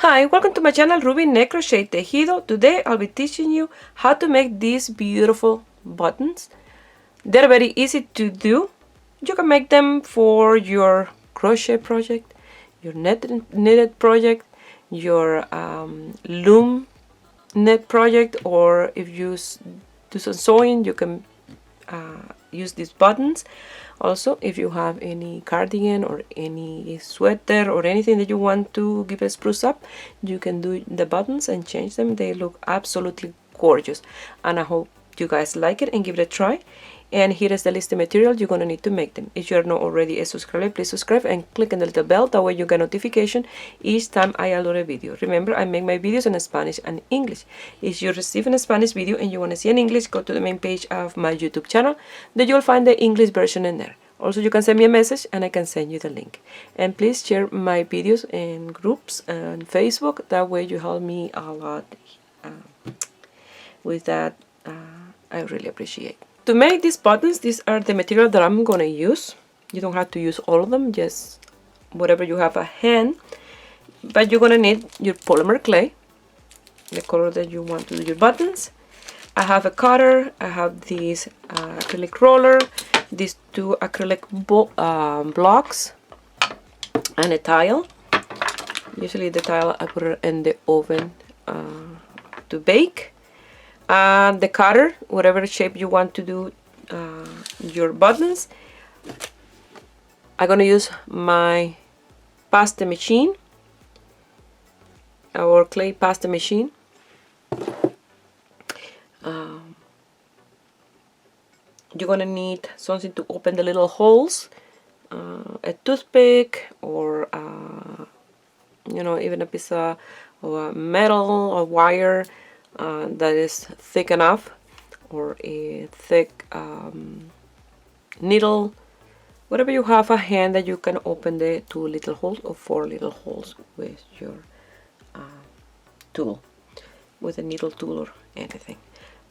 Hi, welcome to my channel Ruby Neck Crochet Tejido. Today I'll be teaching you how to make these beautiful buttons. They're very easy to do. You can make them for your crochet project, your knitted project, your loom knit project, or if you do some sewing, you can use these buttons. Also, if you have any cardigan or any sweater or anything that you want to give a spruce up, you can do the buttons and change them. They look absolutely gorgeous, and I hope you guys like it and give it a try. And here is the list of material you're going to need to make them. If you're not already a subscriber, please subscribe and click on the little bell. That way you get notification each time I upload a video. Remember, I make my videos in Spanish and English. If you receive a Spanish video and you want to see an English, go to the main page of my YouTube channel. There you'll find the English version in there. Also, you can send me a message and I can send you the link. And please share my videos in groups and Facebook. That way you help me a lot with that. I really appreciate. To make these buttons, these are the material that I'm going to use. You don't have to use all of them, just whatever you have at hand. But you're going to need your polymer clay, the color that you want to do your buttons. I have a cutter, I have this acrylic roller, these two acrylic blocks, and a tile. Usually the tile I put it in the oven to bake. The cutter, whatever shape you want to do your buttons. I'm gonna use my pasta machine, our clay pasta machine. You're gonna need something to open the little holes, a toothpick, or you know, even a piece of metal or wire that is thick enough, or a thick needle, whatever you have a hand that you can open the 2 little holes or 4 little holes with your tool, with a needle tool or anything.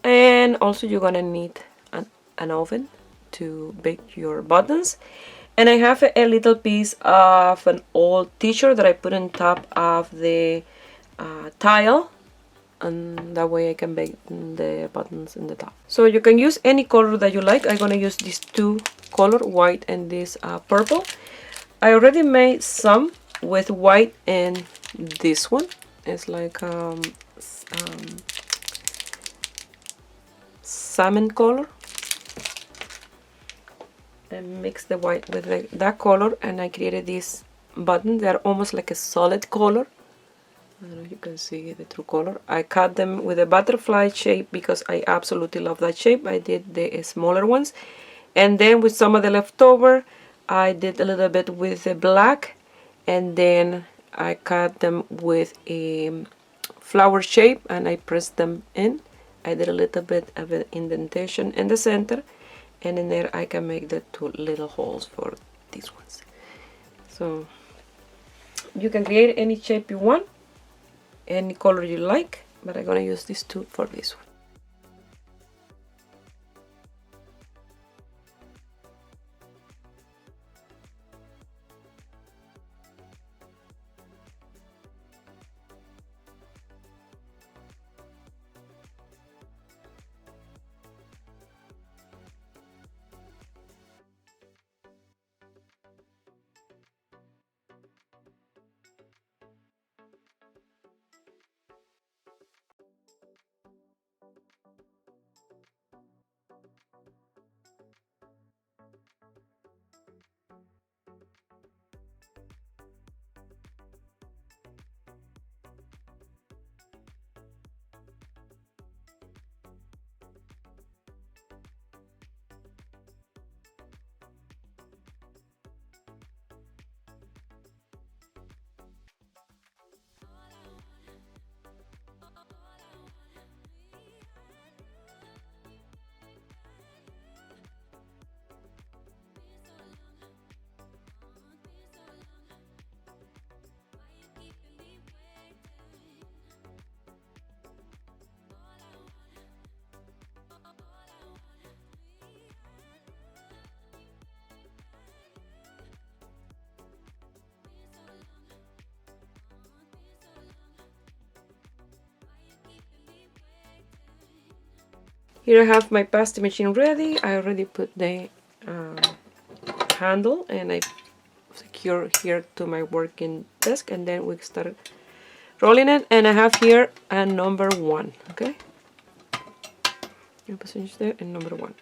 And also you're gonna need an oven to bake your buttons. And I have a little piece of an old t-shirt that I put on top of the tile, and that way I can bake the buttons in the top. So you can use any color that you like. I'm gonna use these 2 color, white and this purple. I already made some with white and this one. It's like salmon color. I mixed the white with that color, and I created these buttons. They're almost like a solid color. I don't know if you can see the true color. I cut them with a butterfly shape because I absolutely love that shape. I did the smaller ones, and then with some of the leftover I did a little bit with the black, and then I cut them with a flower shape and I pressed them in. I did a little bit of an indentation in the center, and in there I can make the 2 little holes for these ones. So you can create any shape you want, any color you like, but I'm gonna use these 2 for this one. Here I have my pasta machine ready. I already put the handle and I secure here to my working desk, and then we start rolling it. And I have here a number 1. Okay, position there and number 1.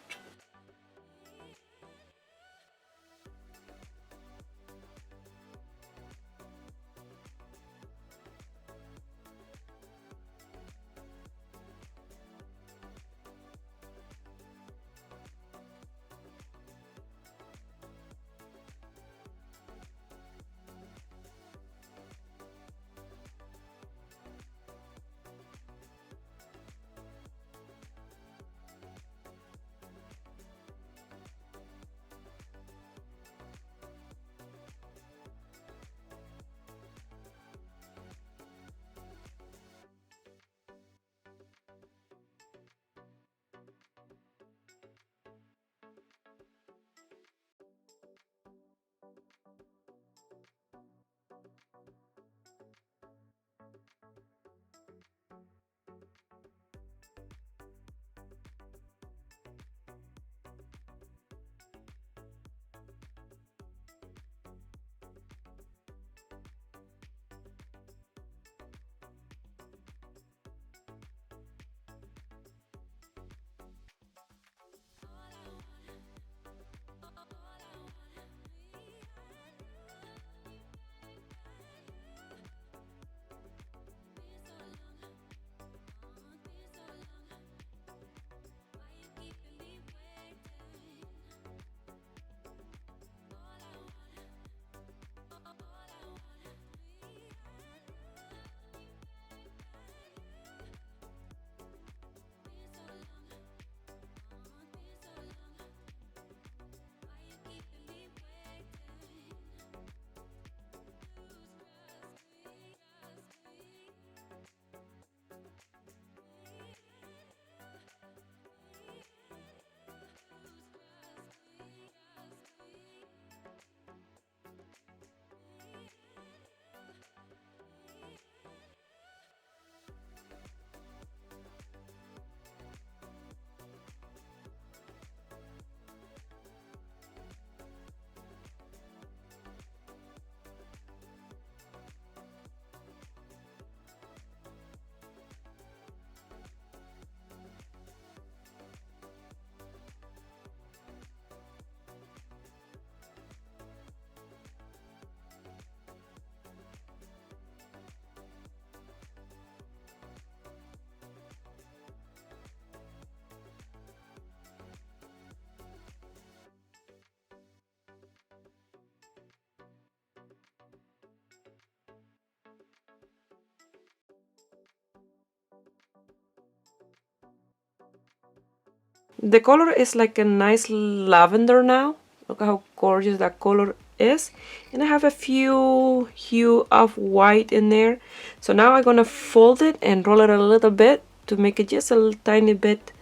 The color is like a nice lavender now. Look how gorgeous that color is. And I have a few hue of white in there. So now I'm gonna fold it and roll it a little bit to make it just a little tiny bit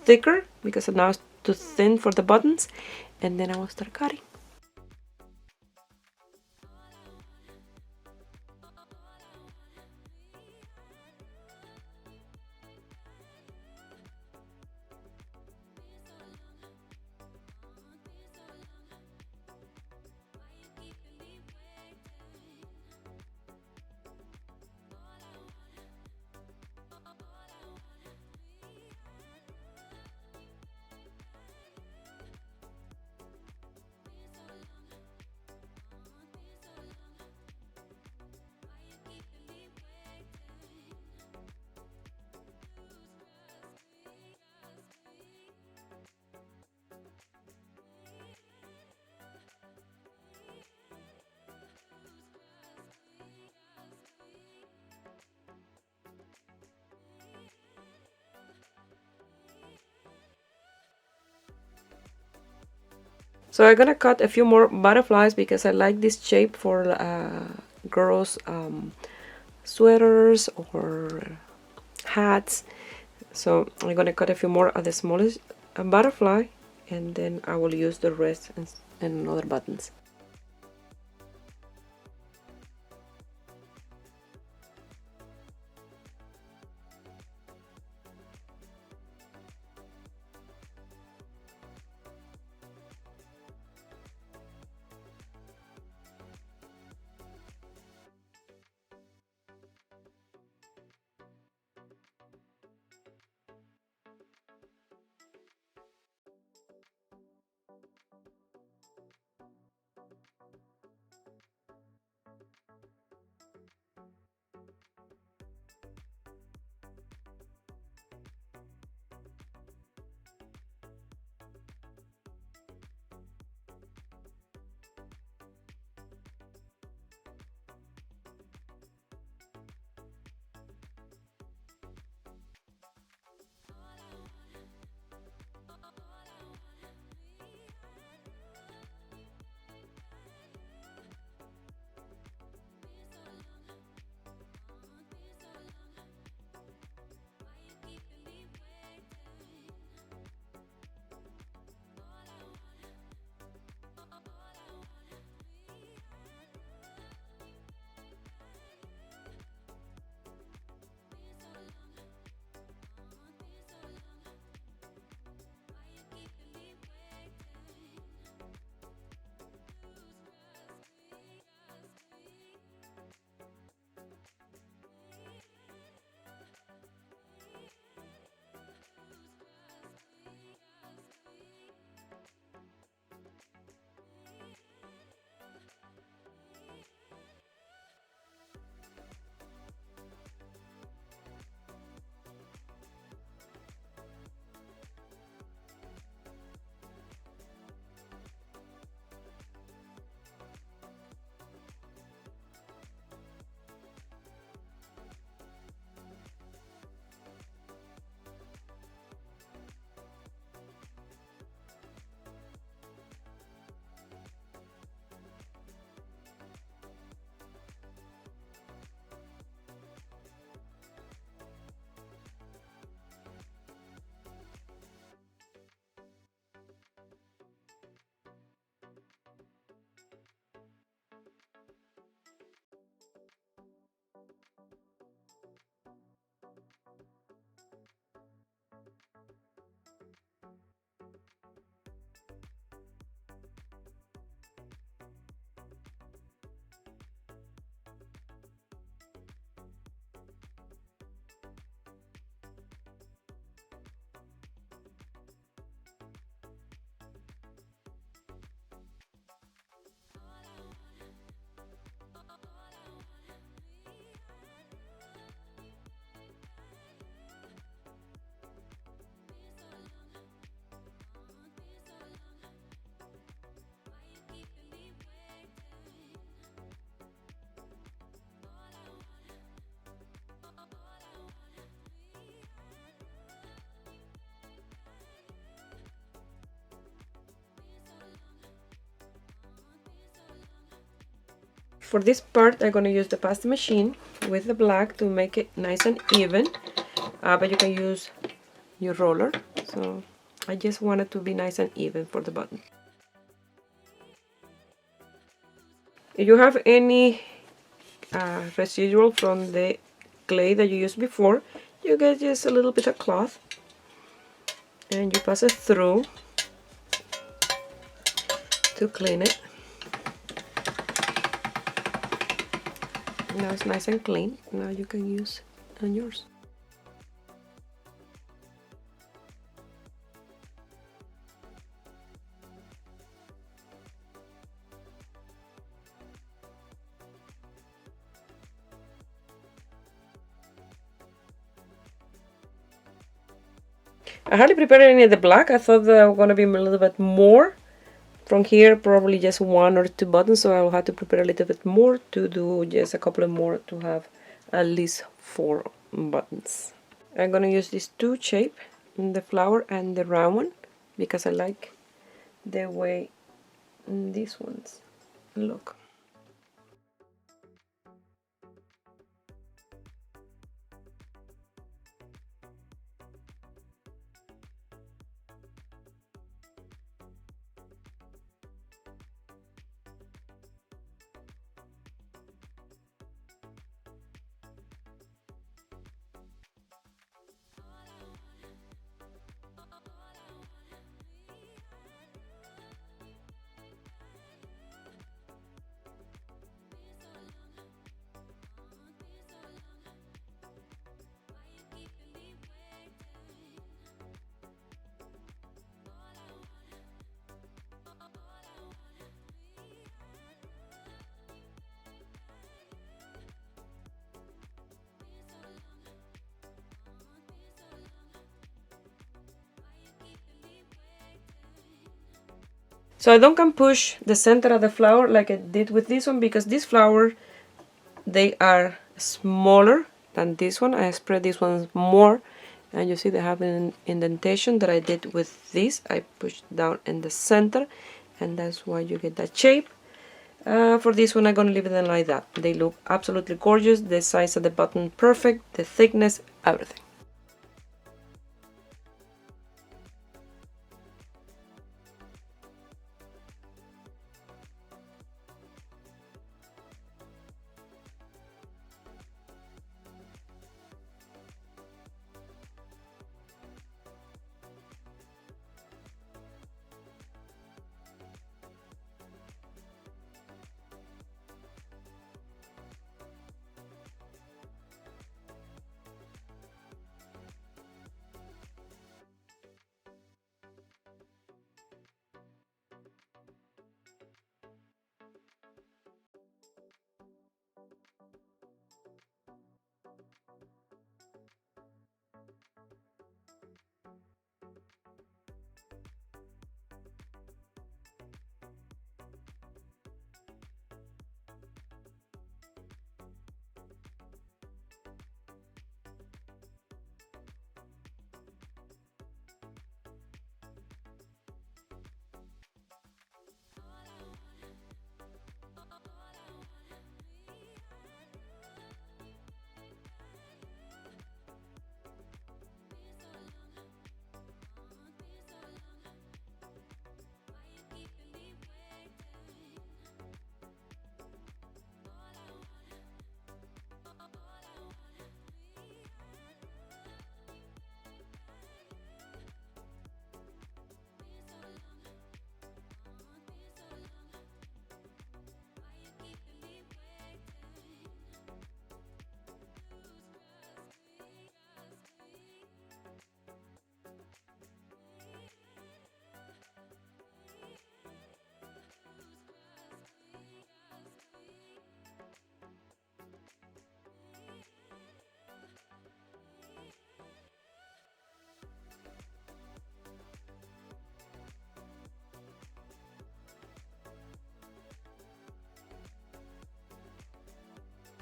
thicker, because now it's too thin for the buttons. And then I will start cutting. So I'm gonna cut a few more butterflies because I like this shape for girls' sweaters or hats. So I'm gonna cut a few more of the smallest butterfly, and then I will use the rest in other buttons. for this part I'm going to use the pasta machine with the black to make it nice and even, but you can use your roller. So I just want it to be nice and even for the button. If you have any residual from the clay that you used before, you get just a little bit of cloth and you pass it through to clean it. Now it's nice and clean. Now you can use it on yours. I hardly prepared any of the black. I thought that I was going to be a little bit more. From here, probably just 1 or 2 buttons, so I'll have to prepare a little bit more to do just a couple of more to have at least 4 buttons. I'm going to use these 2 shape, the flower and the round one, because I like the way these ones look. So I don't can push the center of the flower like I did with this one, because this flower, they are smaller than this one. I spread this one more, and you see they have an indentation that I did with this. I pushed down in the center, and that's why you get that shape. For this one I'm going to leave them like that. They look absolutely gorgeous. The size of the button perfect, the thickness, everything.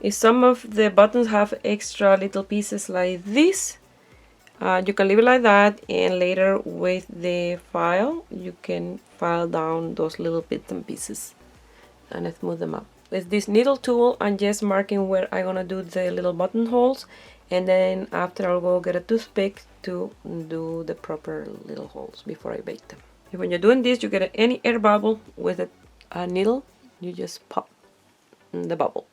If some of the buttons have extra little pieces like this, you can leave it like that, and later with the file you can file down those little bits and pieces and smooth them up. with this needle tool, I'm just marking where I'm gonna do the little buttonholes, and then after I'll go get a toothpick to do the proper little holes before I bake them. And when you're doing this, you get any air bubble with a needle, you just pop the bubble.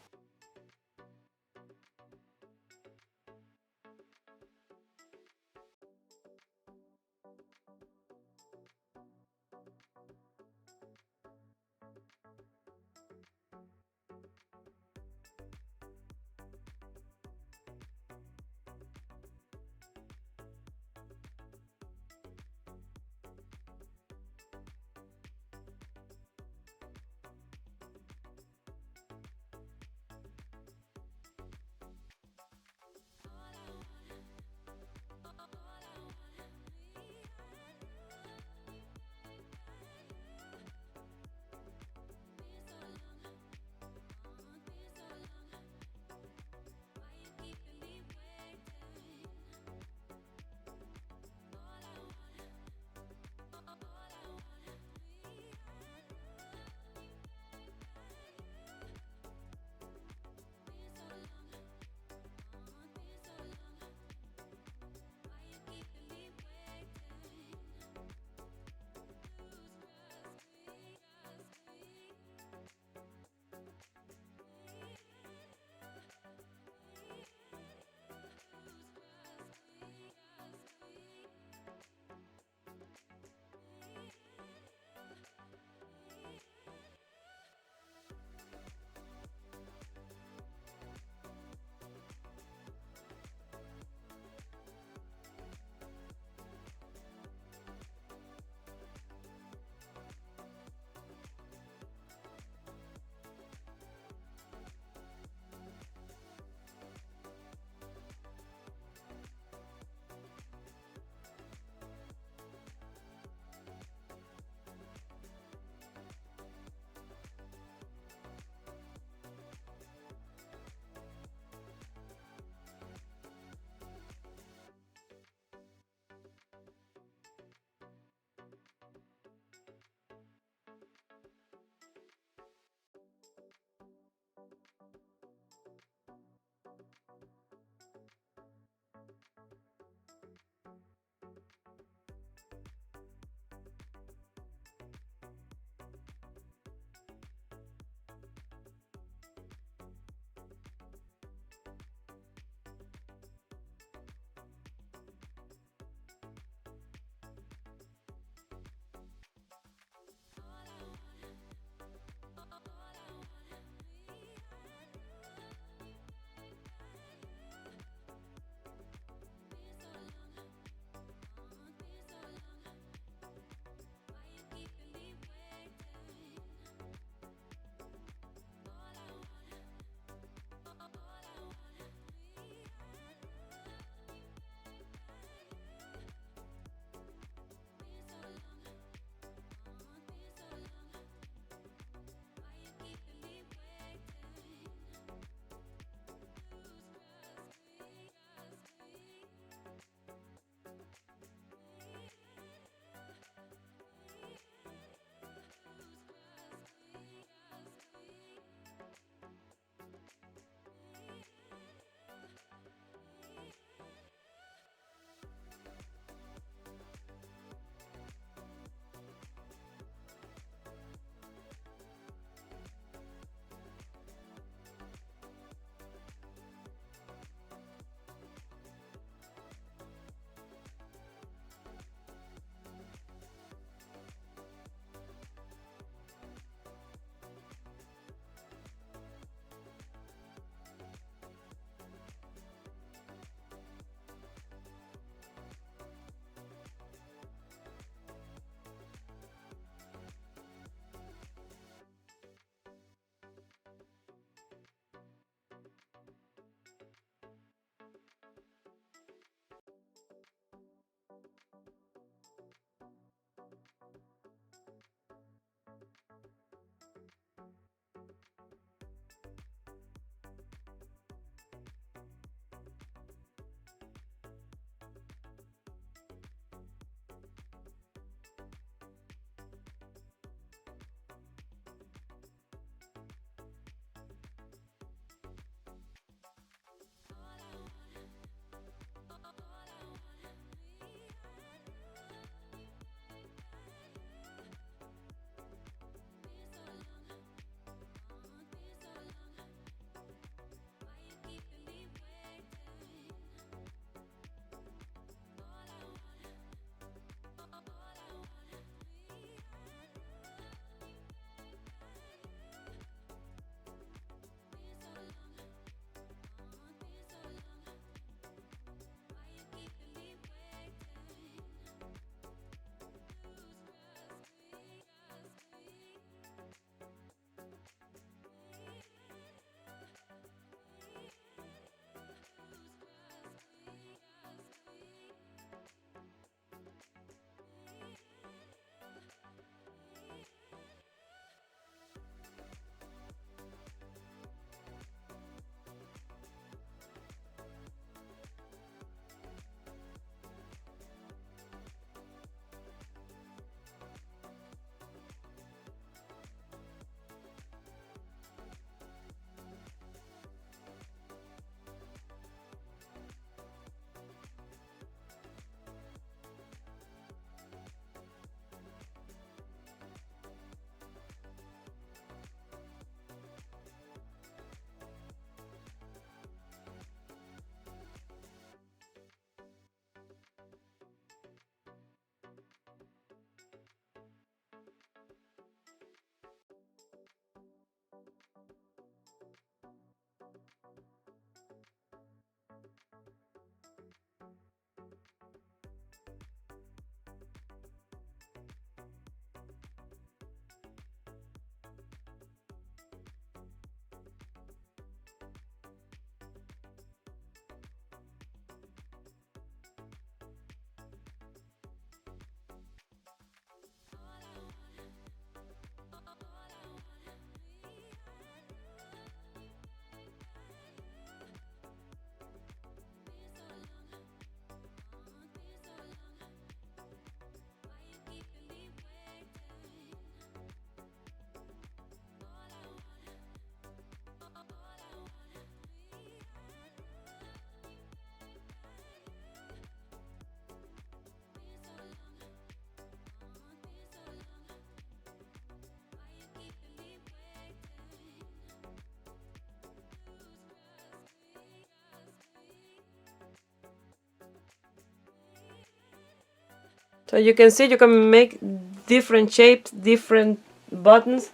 So you can see you can make different shapes, different buttons,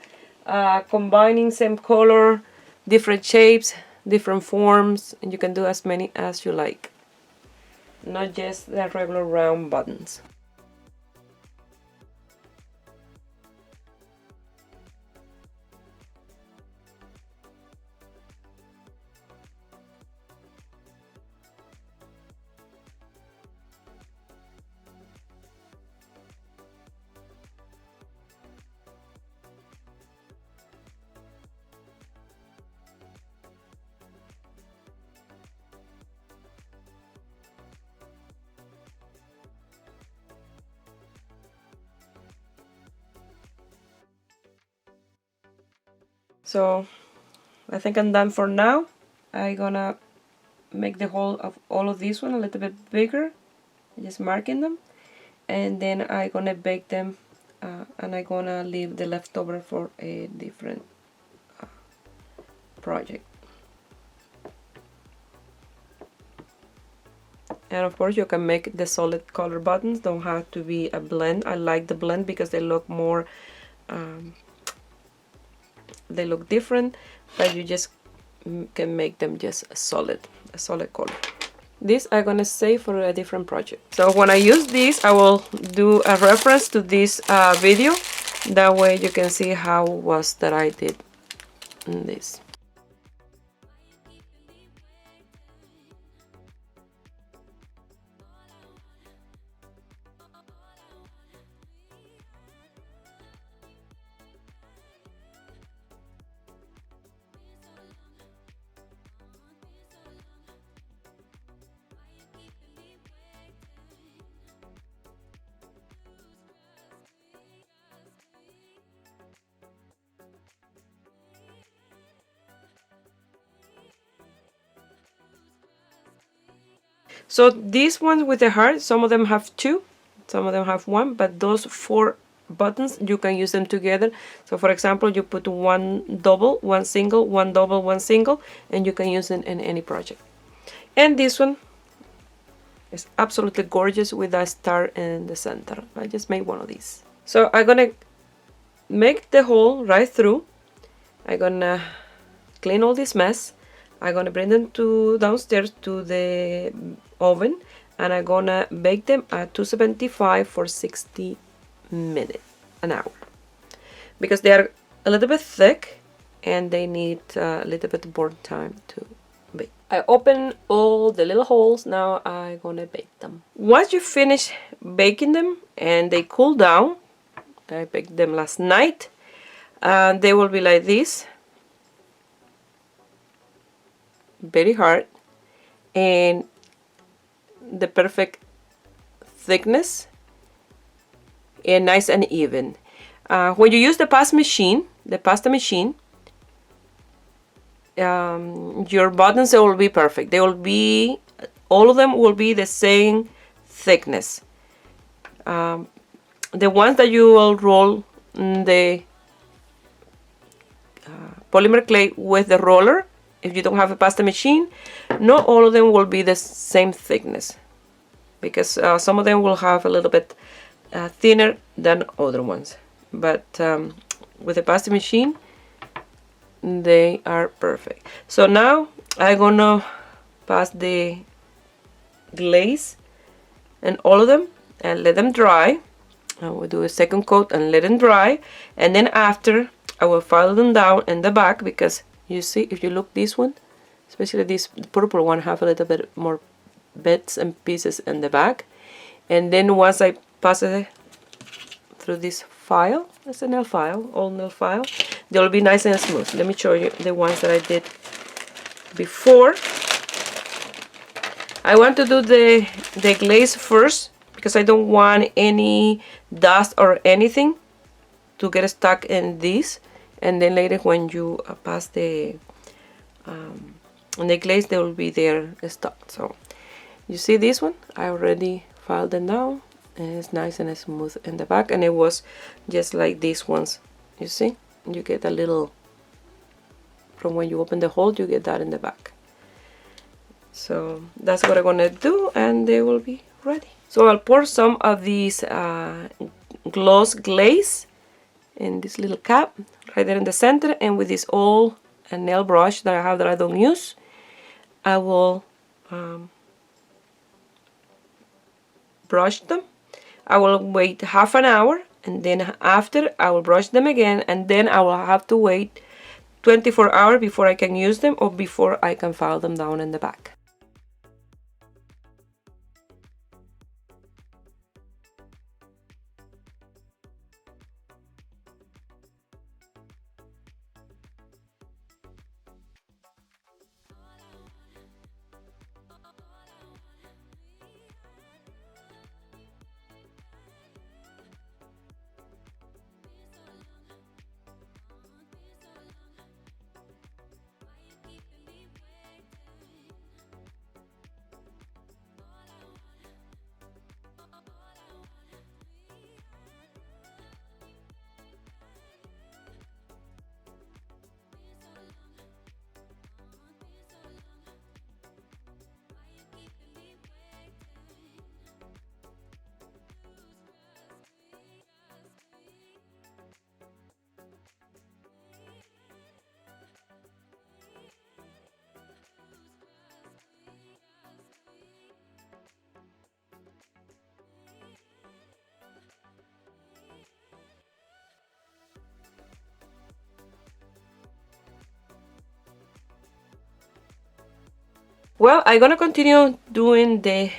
combining same color, different shapes, different forms, and you can do as many as you like, not just the regular round buttons. So I think I'm done for now. I'm gonna make the hole of all of these one a little bit bigger, just marking them, and then I'm gonna bake them, and I'm gonna leave the leftover for a different project. And of course you can make the solid color buttons, don't have to be a blend. I like the blend because they look more they look different, but you just can make them just a solid color. This I'm gonna save for a different project. So when I use this, I will do a reference to this video. That way you can see how it was that I did this. So these ones with the heart, some of them have two, some of them have one, but those 4 buttons you can use them together. So for example, you put one double, one single, one double, one single, and you can use it in any project. And this one is absolutely gorgeous with a star in the center. I just made one of these. So I'm gonna make the hole right through. I'm gonna clean all this mess. I'm gonna bring them to downstairs to the oven, and I'm gonna bake them at 275 for 60 minutes, an hour, because they are a little bit thick and they need a little bit more time to bake. I open all the little holes. Now I'm gonna bake them. Once you finish baking them and they cool down, I baked them last night, and they will be like this, very hard, and the perfect thickness and nice and even. When you use the pasta machine, your buttons, they will be perfect. They will be, all of them will be the same thickness. The ones that you will roll the polymer clay with the roller, if you don't have a pasta machine, not all of them will be the same thickness, because some of them will have a little bit thinner than other ones. But with the pasta machine, they are perfect. So now I'm gonna pass the glaze and all of them and let them dry. I will do a second coat and let them dry, and then after I will file them down in the back, because you see, if you look, this one, especially this purple one, have a little bit more bits and pieces in the back. And then once I pass it through this file, it's a nail file, all nail file, they will be nice and smooth. Let me show you the ones that I did before. I want to do the glaze first, because I don't want any dust or anything to get stuck in this, and then later when you pass the glaze, they will be there stuck. So you see this one, I already filed them down, and it's nice and smooth in the back, and it was just like these ones. You see, you get a little, from when you open the hole, you get that in the back. So that's what I'm gonna do, and they will be ready. So I'll pour some of these gloss glaze in this little cap right there in the center, and with this old nail brush that I have that I don't use, I will brush them. I will wait half an hour, and then after I will brush them again, and then I will have to wait 24 hours before I can use them or before I can file them down in the back. Well, I'm gonna continue doing the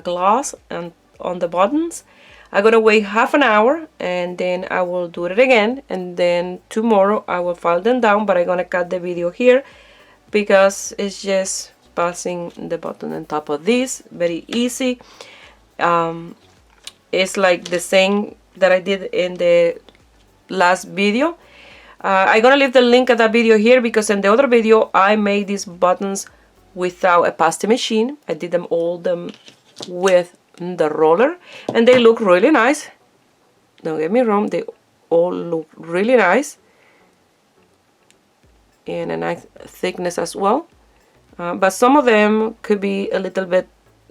gloss and on the buttons. I'm gonna wait half an hour, and then I will do it again, and then tomorrow I will file them down, but I'm gonna cut the video here because it's just passing the button on top of this. Very easy. It's like the same that I did in the last video. I'm gonna leave the link of that video here because in the other video I made these buttons without a pasty machine. I did them all with the roller, and they look really nice. Don't get me wrong, they all look really nice, and a nice thickness as well. But some of them could be a little bit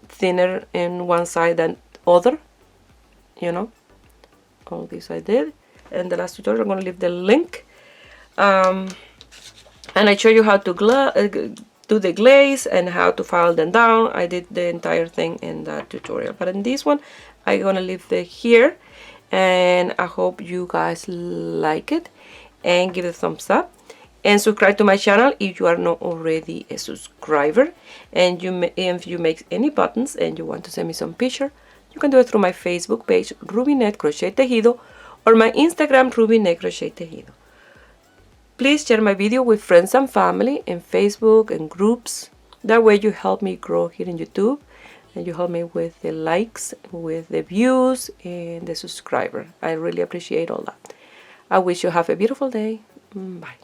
thinner in one side than other, you know. All these I did in the last tutorial. I'm going to leave the link. And I show you how to do the glaze and how to file them down. I did the entire thing in that tutorial, but in this one I'm going to leave it here, and I hope you guys like it, and give it a thumbs up and subscribe to my channel if you are not already a subscriber. And if you make any buttons and you want to send me some picture, you can do it through my Facebook page, Rubynet Crochet Tejido, or my Instagram, Rubynet Crochet Tejido. Please share my video with friends and family in Facebook and groups. That way you help me grow here in YouTube, and you help me with the likes, with the views, and the subscriber. I really appreciate all that. I wish you have a beautiful day. Bye.